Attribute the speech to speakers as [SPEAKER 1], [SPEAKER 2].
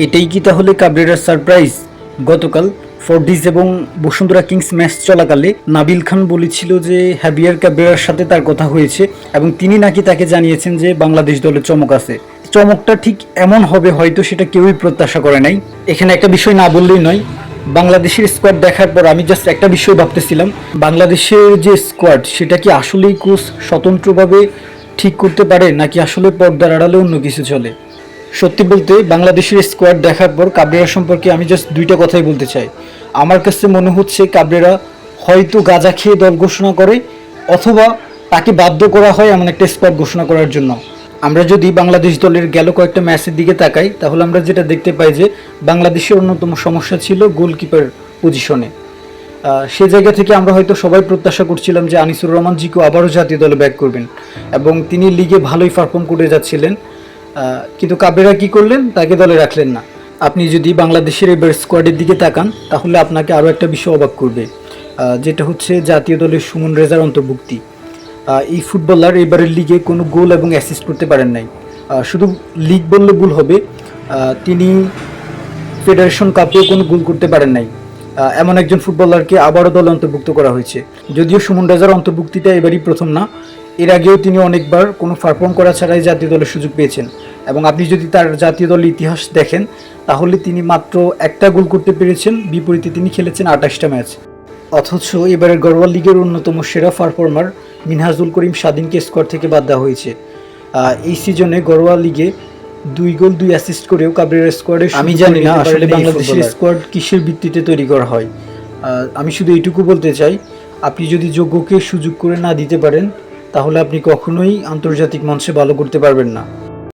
[SPEAKER 1] এটাই কি তাহলে কাবরেরার সারপ্রাইজ? গতকাল ফোর্টিজ এবং বসুন্ধরা কিংস ম্যাচ চলাকালে নাবিল খান বলেছিল যে হ্যাভিয়ার কাবরেরার সাথে তার কথা হয়েছে এবং তিনি নাকি তাকে জানিয়েছেন যে বাংলাদেশ দলে চমক আছে। চমকটা ঠিক এমন হবে হয়তো সেটা কেউই প্রত্যাশা করে নাই। এখানে একটা বিষয় না বললেই নয়, বাংলাদেশের স্কোয়াড দেখার পর আমি জাস্ট একটা বিষয় ভাবতেছিলাম, বাংলাদেশের যে স্কোয়াড সেটা কি আসলেই কোচ স্বতন্ত্রভাবে ঠিক করতে পারে নাকি আসলে পর্দার আড়ালে অন্য কিছু চলে। সত্যি বলতে বাংলাদেশের স্কোয়াড দেখার পর কাবরেরা সম্পর্কে আমি জাস্ট দুইটা কথাই বলতে চাই। আমার কাছে মনে হচ্ছে কাবরেরা হয়তো গাঁজা খেয়ে দল ঘোষণা করে, অথবা তাকে বাধ্য করা হয় এমন একটা স্কোয়াড ঘোষণা করার জন্য। আমরা যদি বাংলাদেশ দলের গেল কয়েকটা ম্যাচের দিকে তাকাই তাহলে আমরা যেটা দেখতে পাই যে বাংলাদেশের অন্যতম সমস্যা ছিল গোলকিপার পজিশনে। সে জায়গা থেকে আমরা হয়তো সবাই প্রত্যাশা করছিলাম যে আনিসুর রহমান জিকো আবারও জাতীয় দলে ব্যাক করবেন এবং তিনি লিগে ভালোই পারফর্ম করে যাচ্ছিলেন। কিন্তু কাবরেরা কি করলেন, তাকে দলে রাখলেন না। আপনি যদি বাংলাদেশের এবার স্কোয়াডের দিকে তাকান তাহলে আপনাকে আরও একটা বিষয় অবাক করবে, যেটা হচ্ছে জাতীয় দলের সুমন রেজার অন্তর্ভুক্তি। এই ফুটবলার এবারের লিগে কোনো গোল এবং অ্যাসিস্ট করতে পারেন নাই। শুধু লিগ বললে ভুল হবে, তিনি ফেডারেশন কাপেও কোনো গোল করতে পারেন নাই। এমন একজন ফুটবলারকে আবারও দলে অন্তর্ভুক্ত করা হয়েছে। যদিও সুমন রেজার অন্তর্ভুক্তিটা এবারই প্রথম না, এর আগেও তিনি অনেকবার কোনো পারফর্ম করা ছাড়াই জাতীয় দলের সুযোগ পেয়েছেন এবং আপনি যদি তার জাতীয় দলের ইতিহাস দেখেন তাহলে তিনি মাত্র একটা গোল করতে পেরেছেন, বিপরীতে তিনি খেলেছেন 28টা ম্যাচ। অথচ এবারের গড়ওয়াল লিগের অন্যতম সেরা পারফর্মার মিনহাজুল করিম স্বাধীনকে স্কোয়াড থেকে বাদ দেওয়া হয়েছে। এই সিজনে গড়ওয়াল লিগে 2 গোল 2 অ্যাসিস্ট করেও কাবরেরার স্কোয়াডে আমি জানি না আসলে বাংলাদেশের স্কোয়াড কিসের ভিত্তিতে তৈরি করা হয়। আমি শুধু এইটুকু বলতে চাই, আপনি যদি যোগ্যকে সুযোগ করে না দিতে পারেন তাহলে আপনি কখনোই আন্তর্জাতিক মঞ্চে ভালো করতে পারবেন না।